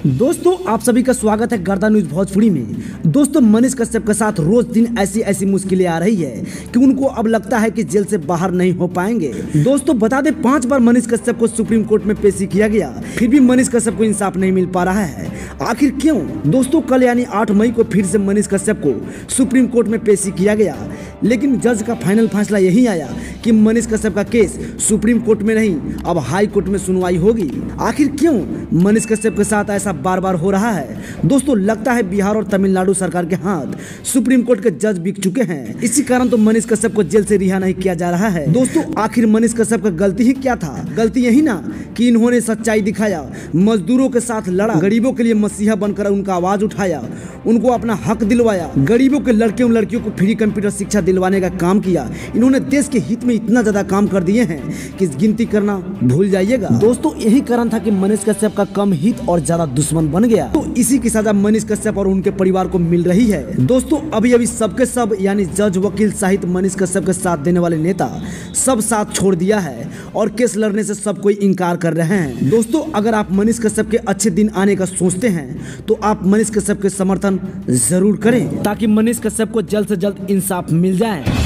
दोस्तों आप सभी का स्वागत है गर्दा न्यूज भोजपुरी में। दोस्तों मनीष कश्यप के साथ रोज दिन ऐसी मुश्किलें आ रही है कि उनको अब लगता है कि जेल से बाहर नहीं हो पाएंगे। दोस्तों बता दें 5 बार मनीष कश्यप को सुप्रीम कोर्ट में पेशी किया गया, फिर भी मनीष कश्यप को इंसाफ नहीं मिल पा रहा है। आखिर क्यों? दोस्तों कल यानी 8 मई को फिर से मनीष कश्यप को सुप्रीम कोर्ट में पेशी किया गया, लेकिन जज का फाइनल फैसला यही आया कि मनीष कश्यप का केस सुप्रीम कोर्ट में नहीं अब हाई कोर्ट में सुनवाई होगी। आखिर क्यों मनीष कश्यप के साथ ऐसा बार बार हो रहा है? दोस्तों लगता है बिहार और तमिलनाडु सरकार के हाथ सुप्रीम कोर्ट के जज बिक चुके हैं, इसी कारण तो मनीष कश्यप को जेल से रिहा नहीं किया जा रहा है। दोस्तों आखिर मनीष कश्यप का गलती ही क्या था? गलती यही ना कि इन्होंने सच्चाई दिखाया, मजदूरों के साथ लड़ा, गरीबों के लिए मसीहा बनकर उनका आवाज उठाया, उनको अपना हक दिलवाया, गरीबों के लड़कियों लड़कियों को फ्री कंप्यूटर शिक्षा दिलवाने का काम किया। इन्होंने देश के हित में इतना ज्यादा काम कर दिए हैं कि गिनती करना भूल जाइएगा। दोस्तों यही कारण था कि मनीष कश्यप का कम हित और ज्यादा दुश्मन बन गया, तो इसी की सजा मनीष कश्यप और उनके परिवार को मिल रही है। दोस्तों अभी सबके सब यानी जज, वकील सहित मनीष कश्यप के साथ देने वाले नेता सब साथ छोड़ दिया है और केस लड़ने से सब कोई इनकार कर रहे हैं। दोस्तों अगर आप मनीष कश्यप के अच्छे दिन आने का सोचते हैं तो आप मनीष कश्यप के समर्थन जरूर करें ताकि मनीष कश्यप को जल्द से जल्द इंसाफ मिल जाए।